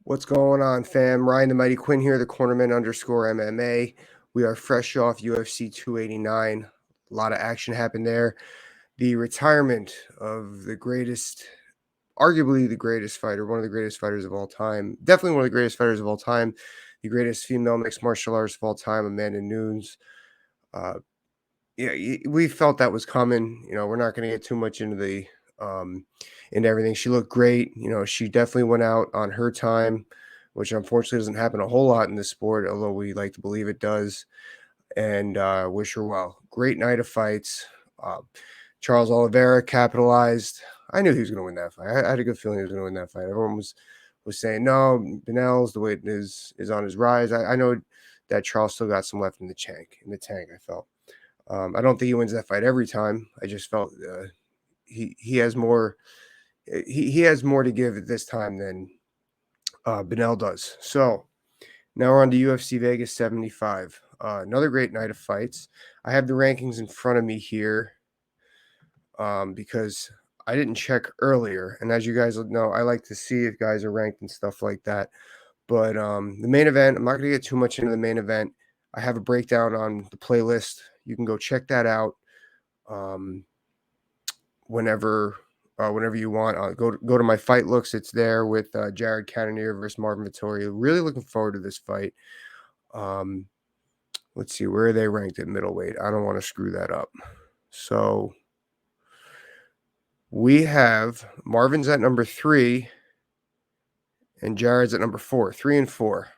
What's going on, fam? Ryan the Mighty Quinn here, the cornerman _ MMA. We are fresh off UFC 289. A lot of action happened there. The retirement of the greatest, arguably the greatest fighter, one of the greatest fighters of all time, definitely one of the greatest fighters of all time, the greatest female mixed martial artist of all time, Amanda Nunes. Uh, yeah, we felt that was coming. We're not going to get too much into everything. She looked great. She definitely went out on her time, which unfortunately doesn't happen a whole lot in this sport, although we like to believe it does. And wish her well. Great night of fights. Uh, Charles Oliveira capitalized. I knew he was going to win that fight. I had a good feeling he was going to win that fight. Everyone was saying no, Benel's the way it is on his rise. I know that Charles still got some left in the tank. I felt. I don't think he wins that fight every time. I just felt he has more. He has more to give at this time than Benel does. So now we're on to UFC Vegas 75. Another great night of fights. I have the rankings in front of me here because I didn't check earlier. And as you guys know, I like to see if guys are ranked and stuff like that. But the main event, I'm not going to get too much into the main event. I have a breakdown on the playlist. You can go check that out whenever you want. Go to my fight looks. It's there with Jared Cannonier versus Marvin Vettori. Really looking forward to this fight. Let's see, where are they ranked at middleweight? I don't want to screw that up. So we have Marvin's at number 3 and Jared's at number 4. 3 and 4.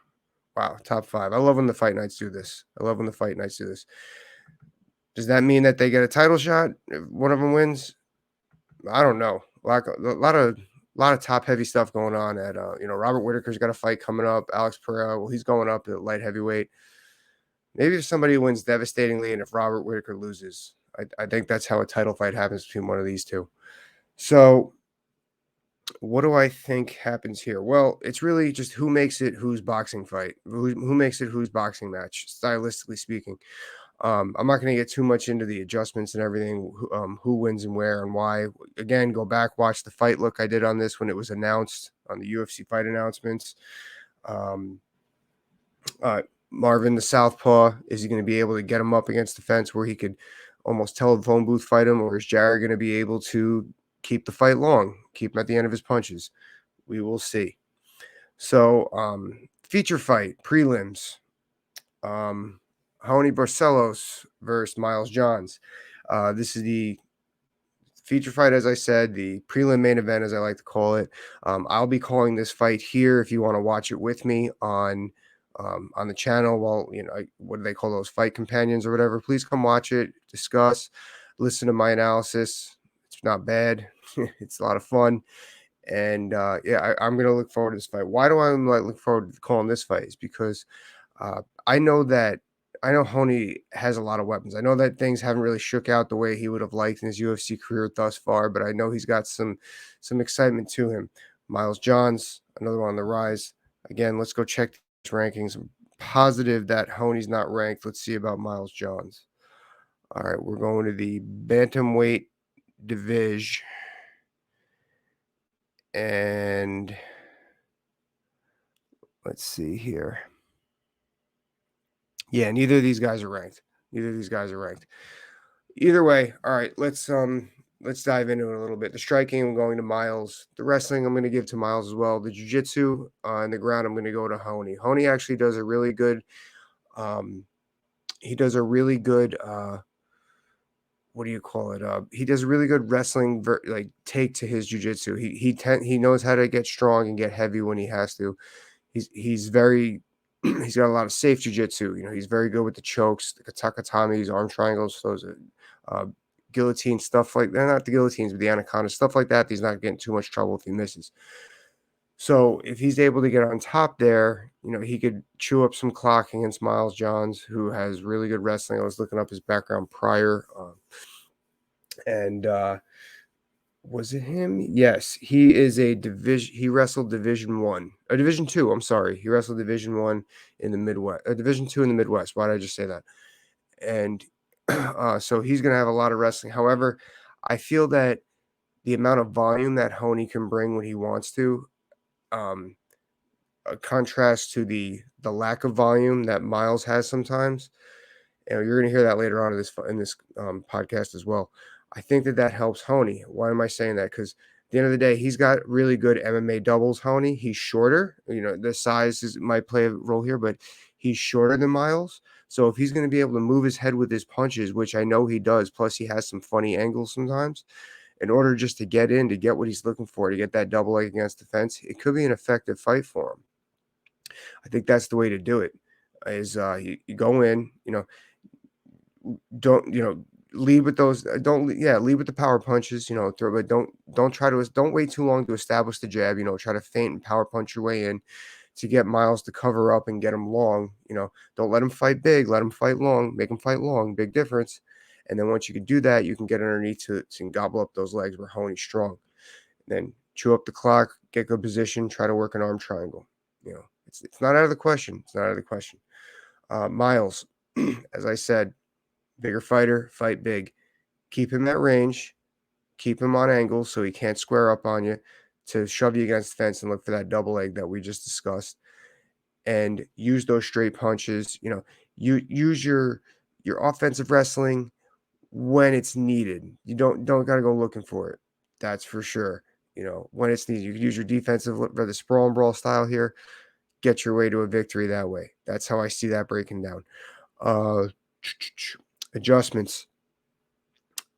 Wow, top 5. I love when the fight nights do this. Does that mean that they get a title shot if one of them wins? I don't know. A lot of top heavy stuff going on at Robert Whitaker's got a fight coming up. Alex Pereira, well, he's going up at light heavyweight. Maybe if somebody wins devastatingly and if Robert Whitaker loses, I think that's how a title fight happens between one of these two. So what do I think happens here? Well, it's really just who makes it whose boxing fight, who makes it whose boxing match, stylistically speaking. I'm not going to get too much into the adjustments and everything, who wins and where and why. Again, go back, watch the fight look I did on this when it was announced on the UFC fight announcements. Marvin, the southpaw, is he going to be able to get him up against the fence where he could almost telephone booth fight him, or is Jared going to be able to keep the fight long, keep him at the end of his punches? We will see. So, feature fight, prelims. Raoni Barcelos versus Miles Johns. This is the feature fight, as I said, the prelim main event, as I like to call it. I'll be calling this fight here if you want to watch it with me on the channel. Well, what do they call those, fight companions or whatever? Please come watch it, discuss, listen to my analysis. It's not bad. It's a lot of fun. And I'm going to look forward to this fight. Why do I look forward to calling this fight? Is because I know Raoni has a lot of weapons. I know that things haven't really shook out the way he would have liked in his UFC career thus far, but I know he's got some excitement to him. Miles Johns, another one on the rise. Again, let's go check these rankings. I'm positive that Raoni's not ranked. Let's see about Miles Johns. All right, we're going to the bantamweight division. And let's see here. Yeah, neither of these guys are ranked. Either way, all right, let's dive into it a little bit. The striking, I'm going to Miles. The wrestling, I'm going to give to Miles as well. The jiu-jitsu on the ground, I'm going to go to Raoni. Raoni actually does a really good he does a really good what do you call it? He does a really good wrestling take to his jiu-jitsu. He knows how to get strong and get heavy when he has to. He's very he's got a lot of safe jiu-jitsu. He's very good with the chokes, the katakatamis, arm triangles, those guillotine stuff like that. Not the guillotines, but the anaconda stuff like that. He's not getting too much trouble if he misses. So if he's able to get on top there, he could chew up some clock against Miles Johns, who has really good wrestling. I was looking up his background prior. Was it him? Yes, he is a division. He wrestled Division 1, Division 2. I'm sorry, he wrestled Division 1 in the Midwest, Division 2 in the Midwest. Why did I just say that? And so he's going to have a lot of wrestling. However, I feel that the amount of volume that Raoni can bring when he wants to, a contrast to the lack of volume that Miles has sometimes. And you're going to hear that later on in this podcast as well. I think that helps Honey. Why am I saying that? Because at the end of the day, he's got really good MMA doubles. Honey, he's shorter. The might play a role here, but he's shorter than Miles. So if he's going to be able to move his head with his punches, which I know he does, plus he has some funny angles sometimes, in order just to get what he's looking for, to get that double leg against the fence, it could be an effective fight for him. I think that's the way to do it. Is you go in, don't lead with those. Lead with the power punches. But don't wait too long to establish the jab. Try to feint and power punch your way in to get Miles to cover up and get him long. Don't let him fight big. Let him fight long. Make him fight long. Big difference. And then once you can do that, you can get underneath to gobble up those legs where Honey's strong. Then chew up the clock, get good position, try to work an arm triangle. It's not out of the question. It's not out of the question. Miles, as I said, bigger fighter, fight big. Keep him at range. Keep him on angles so he can't square up on you to shove you against the fence and look for that double leg that we just discussed. And use those straight punches. You use your offensive wrestling when it's needed. You don't got to go looking for it. That's for sure. When it's needed, you use your defensive for the sprawl and brawl style here. Get your way to a victory that way. That's how I see that breaking down. Adjustments.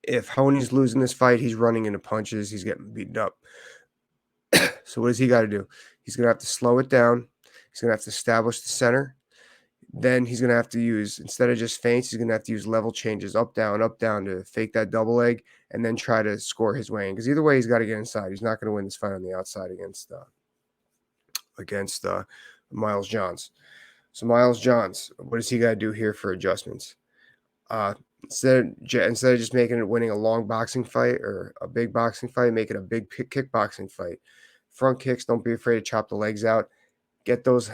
If Honey's losing this fight, he's running into punches. He's getting beaten up. So what does he got to do? He's going to have to slow it down. He's going to have to establish the center. Then he's going to have to use, instead of just feints, he's going to have to use level changes, up, down, to fake that double leg and then try to score his way in. Because either way, he's got to get inside. He's not going to win this fight on the outside against Miles Johns. So Miles Johns, what does he got to do here for adjustments? Instead of just winning a long boxing fight or a big boxing fight, make it a big kickboxing fight. Front kicks, don't be afraid to chop the legs out. Get those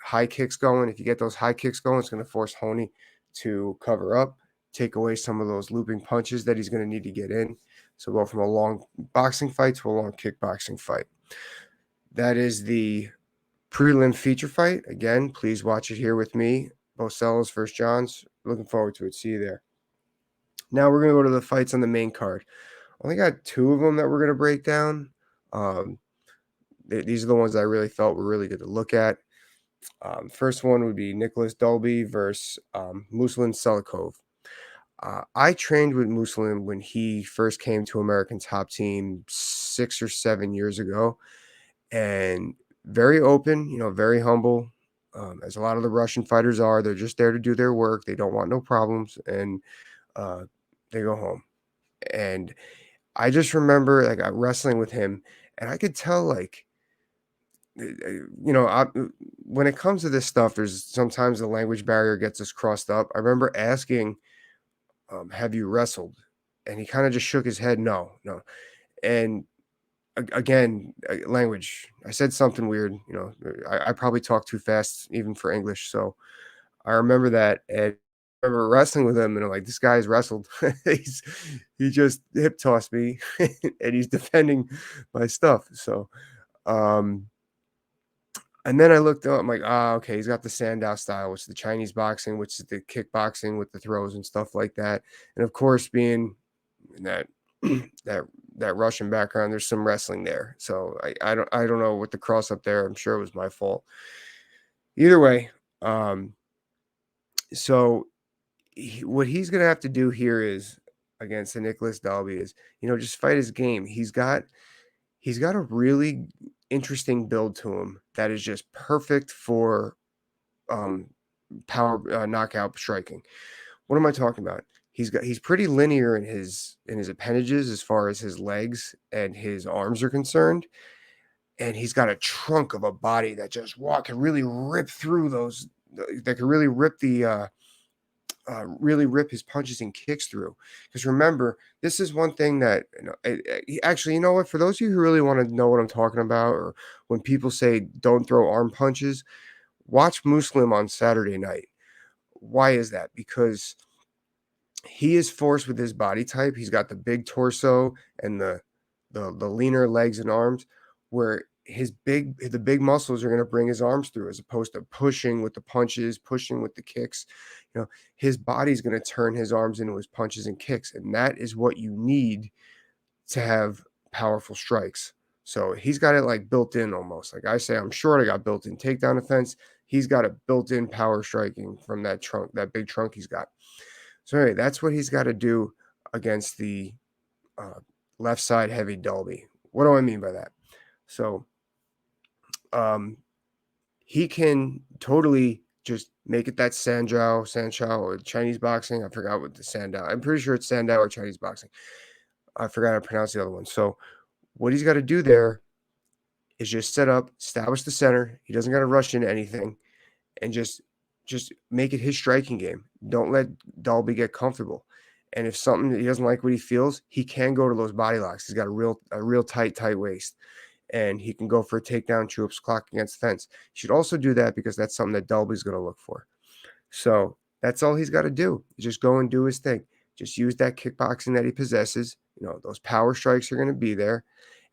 high kicks going. If you get those high kicks going, it's going to force Honey to cover up, take away some of those looping punches that he's going to need to get in. So go from a long boxing fight to a long kickboxing fight. That is the prelim feature fight. Again, please watch it here with me. Barcelos versus Johns. Looking forward to it. See you there. Now we're going to go to the fights on the main card. Only got 2 of them that we're going to break down. These are the ones I really felt were really good to look at. First one would be Nicolas Dalby versus Muslim Salikhov. I trained with Muslim when he first came to American Top Team 6 or 7 years ago. And very open, very humble, as a lot of the Russian fighters are. They're just there to do their work. They don't want no problems, and they go home. And I just remember wrestling with him, and I could tell when it comes to this stuff, there's sometimes the language barrier gets us crossed up. I remember asking, have you wrestled? And he kind of just shook his head, no. And again, language. I said something weird. I probably talk too fast even for English. So I remember that, and I remember wrestling with him, and I'm like, this guy's wrestled. He just hip tossed me, and he's defending my stuff. So, and then I looked up, I'm like, okay, he's got the Sandow style, which is the Chinese boxing, which is the kickboxing with the throws and stuff like that. And of course, being in that that Russian background, there's some wrestling there. So I don't know what the cross up there. I'm sure it was my fault. Either way, so what he's gonna have to do here is against the Nicolas Dalby is just fight his game. He's got a really interesting build to him that is just perfect for power knockout striking. What am I talking about? He's pretty linear in his appendages as far as his legs and his arms are concerned, and he's got a trunk of a body that just can really rip through those. That can really rip his punches and kicks through. Because remember, this is one thing that actually, you know what? For those of you who really want to know what I'm talking about, or when people say don't throw arm punches, watch Muslim on Saturday night. Why is that? Because he is forced with his body type. He's got the big torso and the leaner legs and arms, where the big muscles are going to bring his arms through, as opposed to pushing with the punches, pushing with the kicks. His body's going to turn his arms into his punches and kicks, and that is what you need to have powerful strikes. So he's got it like built in almost. Like I say, I'm short, I got built in takedown defense. He's got a built in power striking from that trunk, that big trunk he's got. So anyway, that's what he's got to do against the left side heavy Dalby. What do I mean by that? So he can totally just make it that Sanjiao or Chinese boxing. I forgot what the Sandow. I'm pretty sure it's Sandow or Chinese boxing. I forgot how to pronounce the other one. So what he's got to do there is just set up, establish the center. He doesn't got to rush into anything, and just make it his striking game. Don't let Dalby get comfortable. And if something he doesn't like what he feels, he can go to those body locks. He's got a real tight waist, and he can go for a takedown, chew up clock against the fence. He should also do that because that's something that Dalby's going to look for. So that's all he's got to do. Just go and do his thing. Just use that kickboxing that he possesses. Those power strikes are going to be there,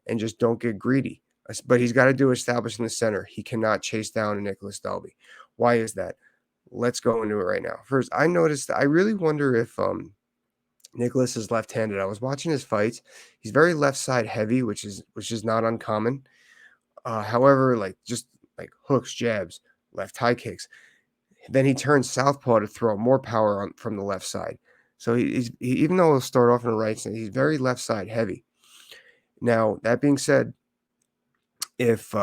and just don't get greedy. But he's got to do establishing the center. He cannot chase down a Nicolas Dalby. Why is that? Let's go into it right now. First, I noticed, I really wonder if Nicolas is left-handed. I was watching his fights. He's very left side heavy, which is not uncommon. However, just hooks, jabs, left high kicks. Then he turns southpaw to throw more power from the left side. So even though he'll start off on the right side, he's very left side heavy. Now, that being said, if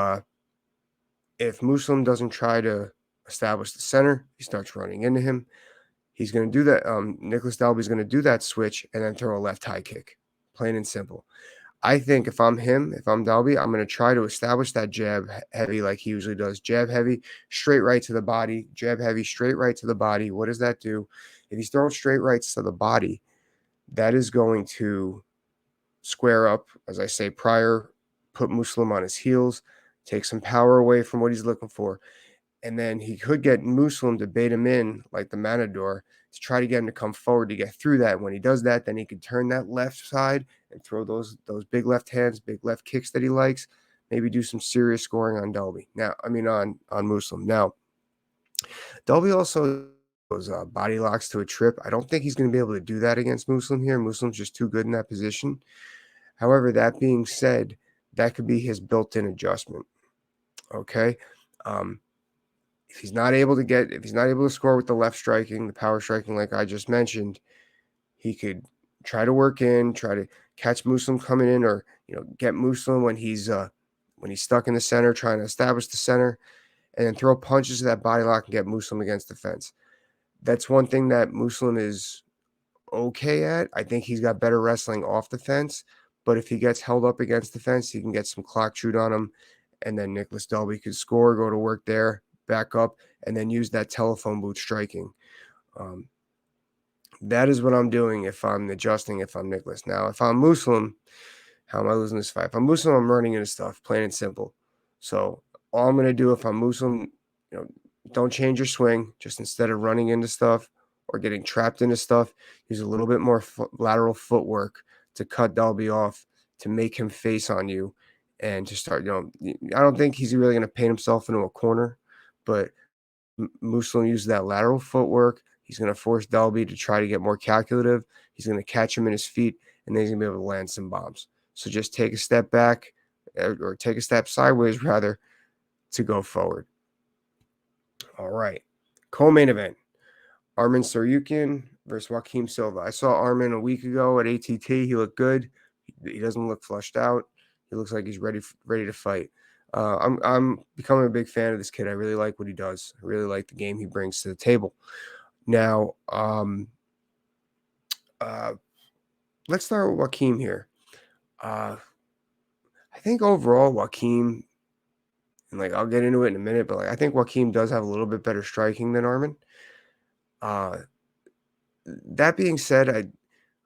Muslim doesn't try to establish the center, he starts running into him. He's going to do that. Nicolas Dalby is going to do that switch and then throw a left high kick, plain and simple. I think if I'm Dalby, I'm going to try to establish that jab heavy like he usually does. Jab heavy, straight right to the body. Jab heavy, straight right to the body. What does that do? If he's throwing straight rights to the body, that is going to square up, as I say prior, put Muslim on his heels, take some power away from what he's looking for. And then he could get Muslim to bait him in like the Matador to try to get him to come forward to get through that. When he does that, then he can turn that left side and throw those big left hands, big left kicks that he likes. Maybe do some serious scoring on Dalby. Now, on Muslim. Now, Dalby also goes body locks to a trip. I don't think he's going to be able to do that against Muslim here. Muslim's just too good in that position. However, that being said, that could be his built-in adjustment. Okay. If he's not able to score with the left striking, the power striking, like I just mentioned, he could try to work in, try to catch Muslim coming in, or get Muslim when he's stuck in the center, trying to establish the center, and then throw punches to that body lock and get Muslim against the fence. That's one thing that Muslim is okay at. I think he's got better wrestling off the fence, but if he gets held up against the fence, he can get some clock chewed on him, and then Nicolas Dalby could score, go to work there, back up, and then use that telephone booth striking. That is what I'm doing if I'm adjusting, if I'm Nicolas. Now, if I'm Muslim, how am I losing this fight? If I'm Muslim, I'm running into stuff, plain and simple. So all I'm going to do if I'm Muslim, don't change your swing. Just instead of running into stuff or getting trapped into stuff, use a little bit more lateral footwork to cut Dalby off, to make him face on you, and to start, I don't think he's really going to paint himself into a corner, but Muslim uses that lateral footwork. He's going to force Dalby to try to get more calculative. He's going to catch him in his feet, and then he's going to be able to land some bombs. So just take a step back, or take a step sideways, rather, to go forward. All right. Co-main event. Arman Tsarukyan versus Joaqim Silva. I saw Arman a week ago at ATT. He looked good. He doesn't look flushed out. He looks like he's ready to fight. I'm becoming a big fan of this kid. I really like what he does. I really like the game he brings to the table. Now, let's start with Joaqim here. I think overall Joaqim, and I'll get into it in a minute, but I think Joaqim does have a little bit better striking than Arman. That being said,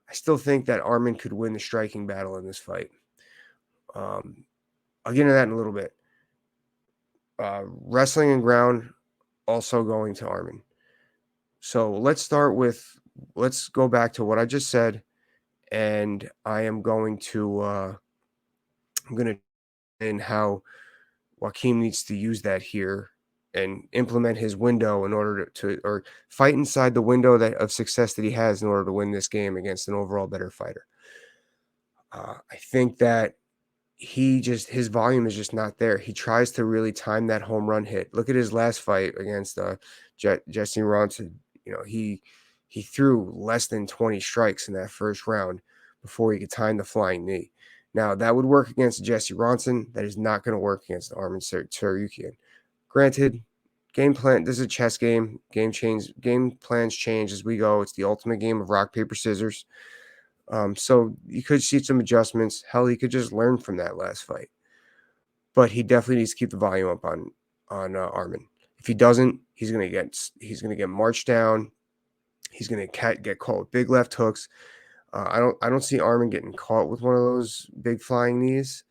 I still think that Arman could win the striking battle in this fight. I'll get into that in a little bit. Wrestling and ground also going to Arman. So let's go back to what I just said, and I'm going to in how Joaqim needs to use that here and implement his window in order or fight inside the window of success that he has in order to win this game against an overall better fighter. I think that his volume is just not there. He tries to really time that home run hit. Look at his last fight against Jesse Ronson. He threw less than 20 strikes in that first round before he could time the flying knee. Now that would work against Jesse Ronson. That is not going to work against Arman Tsarukyan. Granted, game plan. This is a chess game. Game plans change as we go. It's the ultimate game of rock paper scissors. So you could see some adjustments. Hell, he could just learn from that last fight. But he definitely needs to keep the volume up on Arman. If he doesn't, he's gonna get marched down. He's gonna get caught with big left hooks. I don't see Arman getting caught with one of those big flying knees.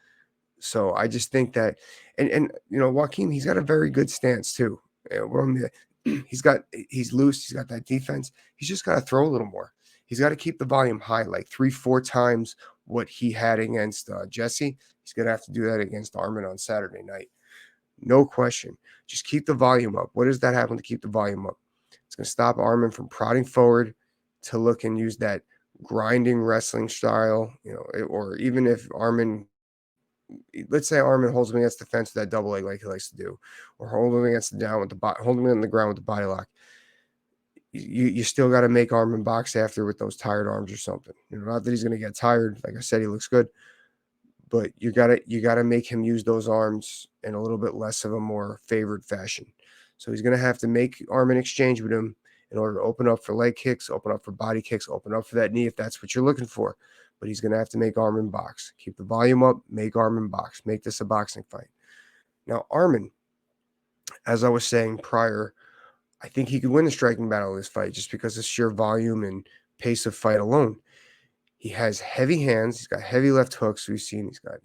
So I just think that, and Joaqim, he's got a very good stance too. He's loose. He's got that defense. He's just got to throw a little more. He's got to keep the volume high, like 3-4 times what he had against Jesse. He's going to have to do that against Arman on Saturday night. No question. Just keep the volume up. What does that happen to keep the volume up? It's going to stop Arman from prodding forward to look and use that grinding wrestling style, or even if let's say Arman holds him against the fence with that double leg like he likes to do, or hold him against the down with hold him in the ground with the body lock. You still got to make Arman box after with those tired arms or something. Not that he's going to get tired. Like I said, he looks good, but you gotta make him use those arms in a little bit less of a more favored fashion. So he's going to have to make Arman exchange with him in order to open up for leg kicks, open up for body kicks, open up for that knee if that's what you're looking for. But he's going to have to make Arman box. Keep the volume up, make Arman box. Make this a boxing fight. Now, Arman, as I was saying prior, I think he could win the striking battle of this fight just because of sheer volume and pace of fight alone. He has heavy hands. He's got heavy left hooks. We've seen he's got,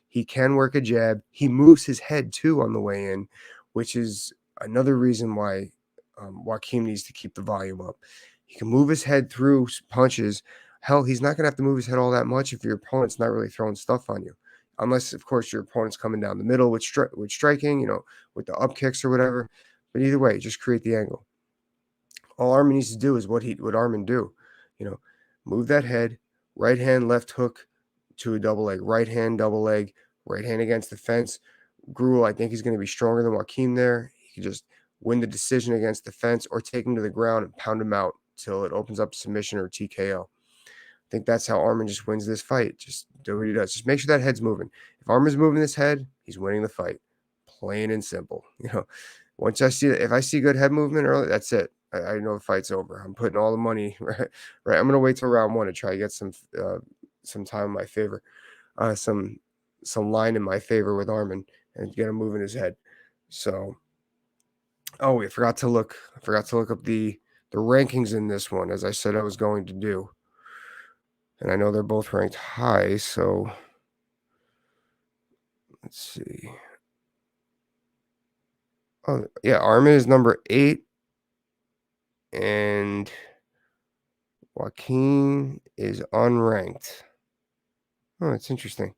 he can work a jab. He moves his head too on the way in, which is another reason why Joaqim needs to keep the volume up. He can move his head through punches. Hell, he's not going to have to move his head all that much if your opponent's not really throwing stuff on you. Unless, of course, your opponent's coming down the middle with striking, with the up kicks or whatever. But either way, just create the angle. All Arman needs to do is what Arman do. Move that head, right hand, left hook to a double leg, right hand, double leg, right hand against the fence. Gruel, I think he's going to be stronger than Joaqim there. He could just win the decision against the fence or take him to the ground and pound him out till it opens up submission or TKO. I think that's how Arman just wins this fight. Just do what he does. Just make sure that head's moving. If Arman's moving his head, he's winning the fight. Plain and simple. Once if I see good head movement early, that's it. I know the fight's over. I'm putting all the money right. I'm gonna wait till round one to try to get some time in my favor, some line in my favor with Arman and get him moving his head. So, I forgot to look up the rankings in this one, as I said I was going to do. And I know they're both ranked high, so let's see. Oh, yeah, Arman is number 8, and Joaqim is unranked. Oh, that's interesting.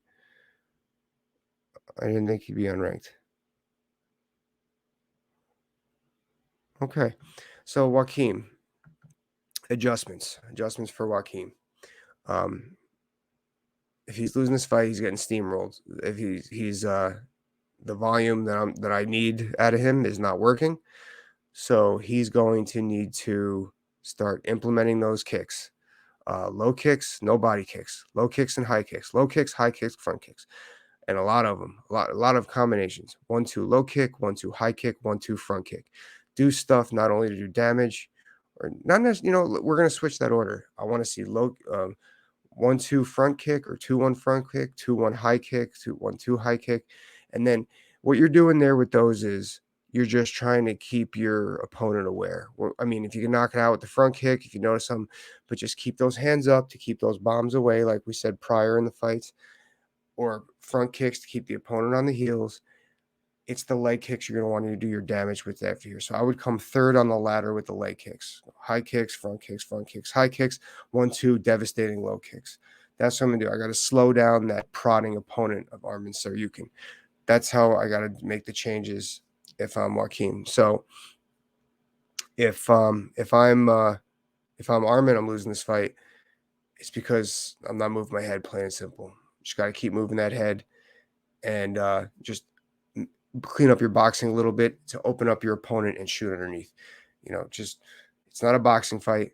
I didn't think he'd be unranked. Okay, so Joaqim, adjustments for Joaqim. If he's losing this fight, he's getting steamrolled. If he's the volume that I need out of him is not working, so he's going to need to start implementing those kicks. Low kicks, no body kicks. Low kicks and high kicks. Low kicks, high kicks, front kicks. And a lot of them. A lot of combinations. 1-2 low kick, 1-2 high kick, 1-2 front kick. Do stuff not only to do damage, or not necessarily, we're going to switch that order. I want to see 1-2 front kick or 2-1 front kick, 2-1 high kick, 2-1-2 high kick. And then what you're doing there with those is you're just trying to keep your opponent aware. I mean, if you can knock it out with the front kick, if you notice them, but just keep those hands up to keep those bombs away, like we said prior in the fights, or front kicks to keep the opponent on the heels. It's the leg kicks you're going to want to do your damage with after here. So I would come third on the ladder with the leg kicks. High kicks, front kicks, high kicks, 1-2 devastating low kicks. That's what I'm going to do. I got to slow down that prodding opponent of Arman Tsarukyan. That's how I got to make the changes if I'm Joaqim. So if I'm Arman, I'm losing this fight. It's because I'm not moving my head, plain and simple. Just got to keep moving that head and just clean up your boxing a little bit to open up your opponent and shoot underneath. Just it's not a boxing fight.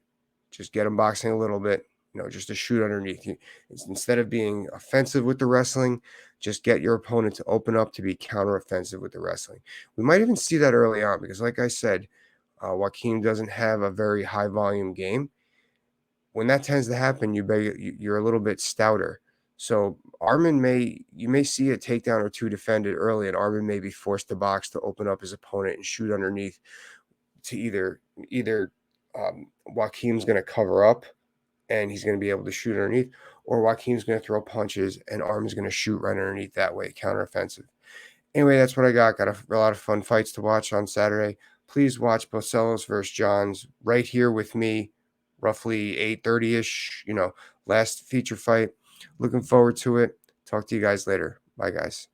Just get him boxing a little bit. Just to shoot underneath. Instead of being offensive with the wrestling, just get your opponent to open up to be counteroffensive with the wrestling. We might even see that early on because, like I said, Joaqim doesn't have a very high volume game. When that tends to happen, you're a little bit stouter. So you may see a takedown or two defended early, and Arman may be forced to box to open up his opponent and shoot underneath to either Joaqim's going to cover up and he's going to be able to shoot underneath, or Joaqim's going to throw punches and Arman's going to shoot right underneath that way, counteroffensive. Anyway, that's what I got. Got a lot of fun fights to watch on Saturday. Please watch Barcelos versus Johns right here with me, roughly 8:30-ish, last feature fight. Looking forward to it. Talk to you guys later. Bye, guys.